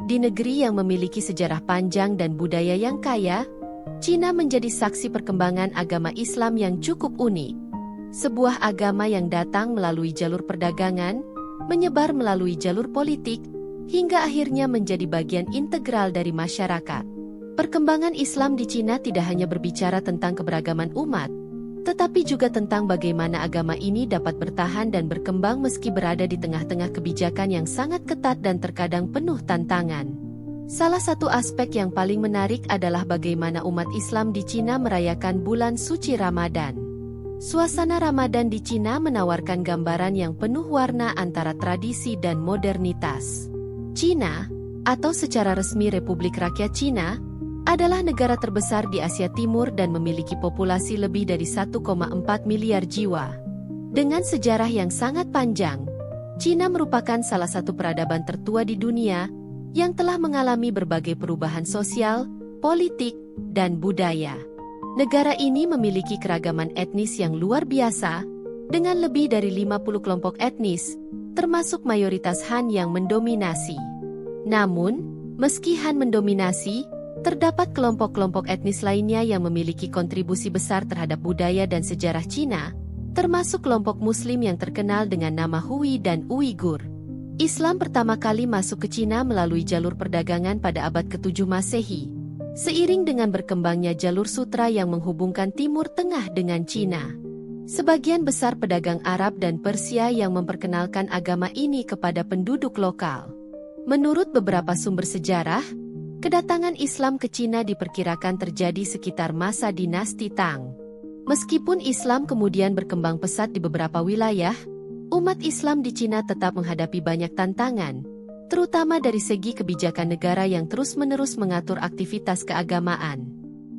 Di negeri yang memiliki sejarah panjang dan budaya yang kaya, Cina menjadi saksi perkembangan agama Islam yang cukup unik. Sebuah agama yang datang melalui jalur perdagangan, menyebar melalui jalur politik, hingga akhirnya menjadi bagian integral dari masyarakat. Perkembangan Islam di Cina tidak hanya berbicara tentang keberagaman umat, tetapi juga tentang bagaimana agama ini dapat bertahan dan berkembang meski berada di tengah-tengah kebijakan yang sangat ketat dan terkadang penuh tantangan. Salah satu aspek yang paling menarik adalah bagaimana umat Islam di Cina merayakan bulan suci Ramadan. Suasana Ramadan di Cina menawarkan gambaran yang penuh warna antara tradisi dan modernitas. Cina, atau secara resmi Republik Rakyat Cina, adalah negara terbesar di Asia Timur dan memiliki populasi lebih dari 1,4 miliar jiwa. Dengan sejarah yang sangat panjang, Cina merupakan salah satu peradaban tertua di dunia yang telah mengalami berbagai perubahan sosial, politik, dan budaya. Negara ini memiliki keragaman etnis yang luar biasa, dengan lebih dari 50 kelompok etnis, termasuk mayoritas Han yang mendominasi. Namun, meski Han mendominasi, terdapat kelompok-kelompok etnis lainnya yang memiliki kontribusi besar terhadap budaya dan sejarah Cina, termasuk kelompok Muslim yang terkenal dengan nama Hui dan Uighur. Islam pertama kali masuk ke Cina melalui jalur perdagangan pada abad ke-7 Masehi, seiring dengan berkembangnya jalur sutra yang menghubungkan Timur Tengah dengan Cina. Sebagian besar pedagang Arab dan Persia yang memperkenalkan agama ini kepada penduduk lokal. Menurut beberapa sumber sejarah, kedatangan Islam ke Cina diperkirakan terjadi sekitar masa dinasti Tang. Meskipun Islam kemudian berkembang pesat di beberapa wilayah, umat Islam di Cina tetap menghadapi banyak tantangan, terutama dari segi kebijakan negara yang terus-menerus mengatur aktivitas keagamaan.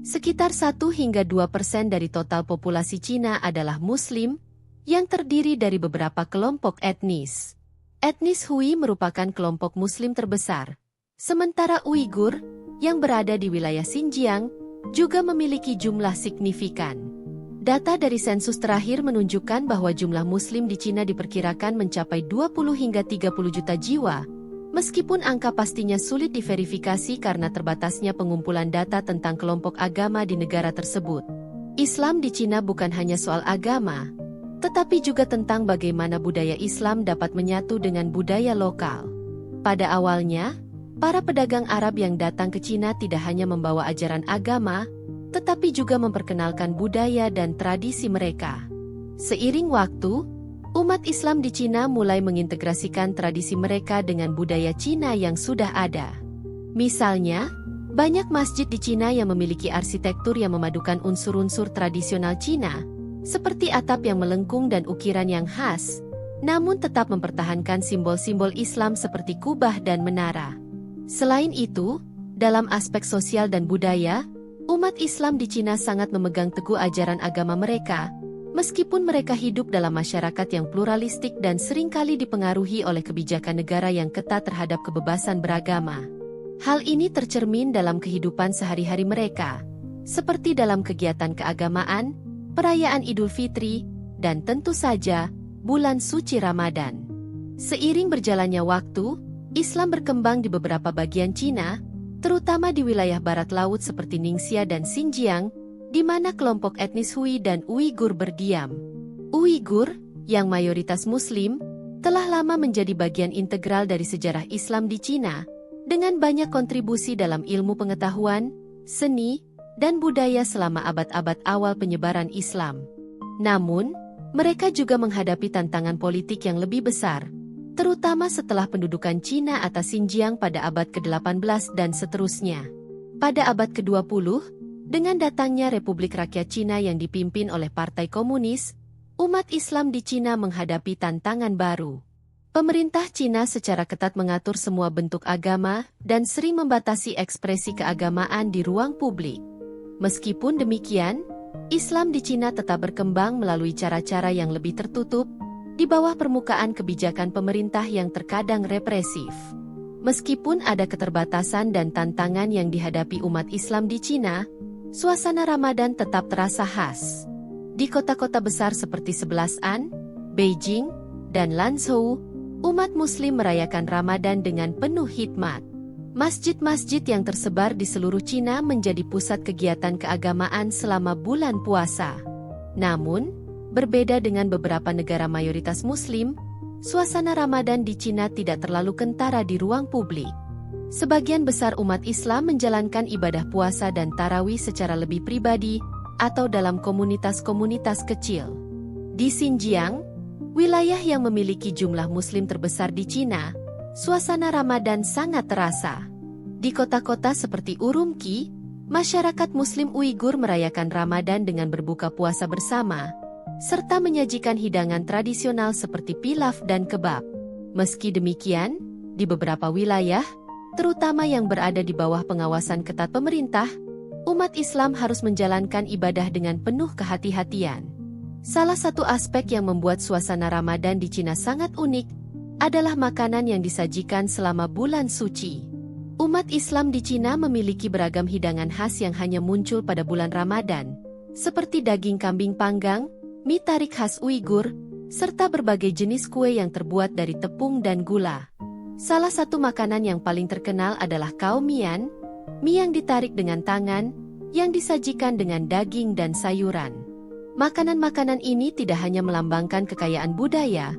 Sekitar 1-2% dari total populasi Cina adalah Muslim, yang terdiri dari beberapa kelompok etnis. Etnis Hui merupakan kelompok Muslim terbesar. Sementara Uighur, yang berada di wilayah Xinjiang, juga memiliki jumlah signifikan. Data dari sensus terakhir menunjukkan bahwa jumlah Muslim di Cina diperkirakan mencapai 20 hingga 30 juta jiwa, meskipun angka pastinya sulit diverifikasi karena terbatasnya pengumpulan data tentang kelompok agama di negara tersebut. Islam di Cina bukan hanya soal agama, tetapi juga tentang bagaimana budaya Islam dapat menyatu dengan budaya lokal. Pada awalnya, para pedagang Arab yang datang ke Cina tidak hanya membawa ajaran agama, tetapi juga memperkenalkan budaya dan tradisi mereka. Seiring waktu, umat Islam di Cina mulai mengintegrasikan tradisi mereka dengan budaya Cina yang sudah ada. Misalnya, banyak masjid di Cina yang memiliki arsitektur yang memadukan unsur-unsur tradisional Cina, seperti atap yang melengkung dan ukiran yang khas, namun tetap mempertahankan simbol-simbol Islam seperti kubah dan menara. Selain itu, dalam aspek sosial dan budaya, umat Islam di Cina sangat memegang teguh ajaran agama mereka, meskipun mereka hidup dalam masyarakat yang pluralistik dan seringkali dipengaruhi oleh kebijakan negara yang ketat terhadap kebebasan beragama. Hal ini tercermin dalam kehidupan sehari-hari mereka, seperti dalam kegiatan keagamaan, perayaan Idul Fitri, dan tentu saja, bulan suci Ramadan. Seiring berjalannya waktu, Islam berkembang di beberapa bagian Cina, terutama di wilayah barat laut seperti Ningxia dan Xinjiang, di mana kelompok etnis Hui dan Uighur berdiam. Uighur, yang mayoritas Muslim, telah lama menjadi bagian integral dari sejarah Islam di Cina, dengan banyak kontribusi dalam ilmu pengetahuan, seni, dan budaya selama abad-abad awal penyebaran Islam. Namun, mereka juga menghadapi tantangan politik yang lebih besar, terutama setelah pendudukan Cina atas Xinjiang pada abad ke-18 dan seterusnya. Pada abad ke-20, dengan datangnya Republik Rakyat Cina yang dipimpin oleh Partai Komunis, umat Islam di Cina menghadapi tantangan baru. Pemerintah Cina secara ketat mengatur semua bentuk agama dan sering membatasi ekspresi keagamaan di ruang publik. Meskipun demikian, Islam di Cina tetap berkembang melalui cara-cara yang lebih tertutup, di bawah permukaan kebijakan pemerintah yang terkadang represif. Meskipun ada keterbatasan dan tantangan yang dihadapi umat Islam di Cina, suasana Ramadan tetap terasa khas. Di kota-kota besar seperti Sebelasan, Beijing, dan Lanzhou, umat Muslim merayakan Ramadan dengan penuh hikmat. Masjid-masjid yang tersebar di seluruh Cina menjadi pusat kegiatan keagamaan selama bulan puasa. Namun, berbeda dengan beberapa negara mayoritas Muslim, suasana Ramadan di Cina tidak terlalu kentara di ruang publik. Sebagian besar umat Islam menjalankan ibadah puasa dan tarawih secara lebih pribadi atau dalam komunitas-komunitas kecil. Di Xinjiang, wilayah yang memiliki jumlah Muslim terbesar di Cina, suasana Ramadan sangat terasa. Di kota-kota seperti Urumqi, masyarakat Muslim Uighur merayakan Ramadan dengan berbuka puasa bersama, serta menyajikan hidangan tradisional seperti pilaf dan kebab. Meski demikian, di beberapa wilayah, terutama yang berada di bawah pengawasan ketat pemerintah, umat Islam harus menjalankan ibadah dengan penuh kehati-hatian. Salah satu aspek yang membuat suasana Ramadan di Cina sangat unik adalah makanan yang disajikan selama bulan suci. Umat Islam di Cina memiliki beragam hidangan khas yang hanya muncul pada bulan Ramadan, seperti daging kambing panggang, mie tarik khas Uighur, serta berbagai jenis kue yang terbuat dari tepung dan gula. Salah satu makanan yang paling terkenal adalah kao mian, mie yang ditarik dengan tangan, yang disajikan dengan daging dan sayuran. Makanan-makanan ini tidak hanya melambangkan kekayaan budaya,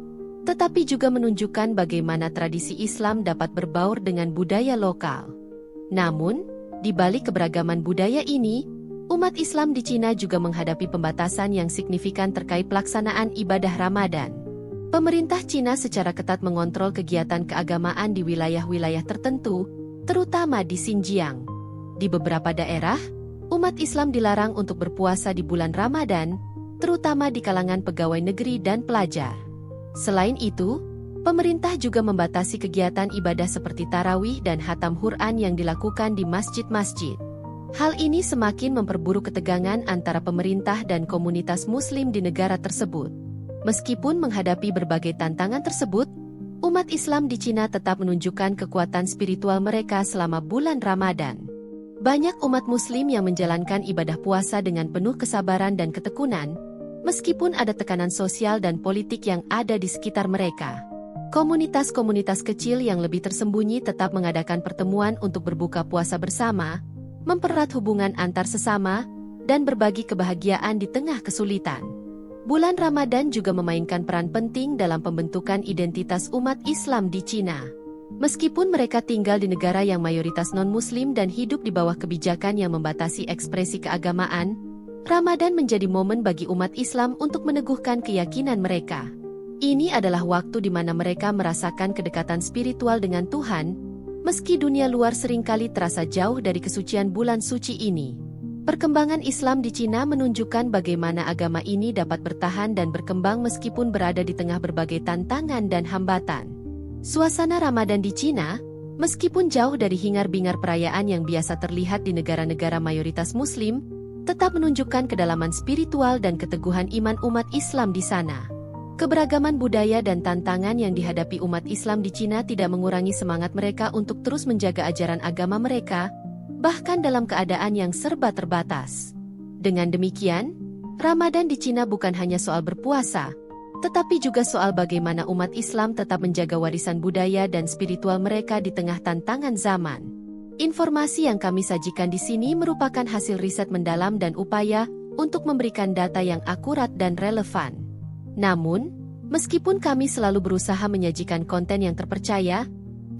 tetapi juga menunjukkan bagaimana tradisi Islam dapat berbaur dengan budaya lokal. Namun, di balik keberagaman budaya ini, umat Islam di Cina juga menghadapi pembatasan yang signifikan terkait pelaksanaan ibadah Ramadan. Pemerintah Cina secara ketat mengontrol kegiatan keagamaan di wilayah-wilayah tertentu, terutama di Xinjiang. Di beberapa daerah, umat Islam dilarang untuk berpuasa di bulan Ramadan, terutama di kalangan pegawai negeri dan pelajar. Selain itu, pemerintah juga membatasi kegiatan ibadah seperti tarawih dan khatam Quran yang dilakukan di masjid-masjid. Hal ini semakin memperburuk ketegangan antara pemerintah dan komunitas Muslim di negara tersebut. Meskipun menghadapi berbagai tantangan tersebut, umat Islam di Cina tetap menunjukkan kekuatan spiritual mereka selama bulan Ramadan. Banyak umat Muslim yang menjalankan ibadah puasa dengan penuh kesabaran dan ketekunan, meskipun ada tekanan sosial dan politik yang ada di sekitar mereka. Komunitas-komunitas kecil yang lebih tersembunyi tetap mengadakan pertemuan untuk berbuka puasa bersama, mempererat hubungan antar sesama, dan berbagi kebahagiaan di tengah kesulitan. Bulan Ramadan juga memainkan peran penting dalam pembentukan identitas umat Islam di Cina. Meskipun mereka tinggal di negara yang mayoritas non-Muslim dan hidup di bawah kebijakan yang membatasi ekspresi keagamaan, Ramadan menjadi momen bagi umat Islam untuk meneguhkan keyakinan mereka. Ini adalah waktu di mana mereka merasakan kedekatan spiritual dengan Tuhan, meski dunia luar seringkali terasa jauh dari kesucian bulan suci ini. Perkembangan Islam di Cina menunjukkan bagaimana agama ini dapat bertahan dan berkembang meskipun berada di tengah berbagai tantangan dan hambatan. Suasana Ramadan di Cina, meskipun jauh dari hingar-bingar perayaan yang biasa terlihat di negara-negara mayoritas Muslim, tetap menunjukkan kedalaman spiritual dan keteguhan iman umat Islam di sana. Keberagaman budaya dan tantangan yang dihadapi umat Islam di Cina tidak mengurangi semangat mereka untuk terus menjaga ajaran agama mereka, bahkan dalam keadaan yang serba terbatas. Dengan demikian, Ramadan di Cina bukan hanya soal berpuasa, tetapi juga soal bagaimana umat Islam tetap menjaga warisan budaya dan spiritual mereka di tengah tantangan zaman. Informasi yang kami sajikan di sini merupakan hasil riset mendalam dan upaya untuk memberikan data yang akurat dan relevan. Namun, meskipun kami selalu berusaha menyajikan konten yang terpercaya,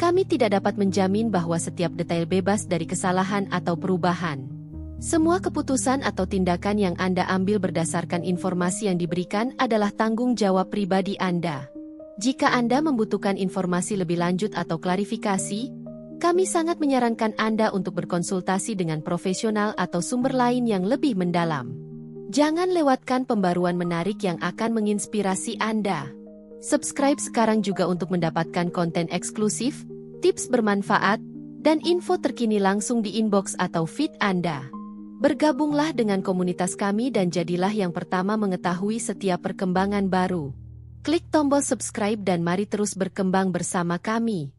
kami tidak dapat menjamin bahwa setiap detail bebas dari kesalahan atau perubahan. Semua keputusan atau tindakan yang Anda ambil berdasarkan informasi yang diberikan adalah tanggung jawab pribadi Anda. Jika Anda membutuhkan informasi lebih lanjut atau klarifikasi, kami sangat menyarankan Anda untuk berkonsultasi dengan profesional atau sumber lain yang lebih mendalam. Jangan lewatkan pembaruan menarik yang akan menginspirasi Anda. Subscribe sekarang juga untuk mendapatkan konten eksklusif, tips bermanfaat, dan info terkini langsung di inbox atau feed Anda. Bergabunglah dengan komunitas kami dan jadilah yang pertama mengetahui setiap perkembangan baru. Klik tombol subscribe dan mari terus berkembang bersama kami.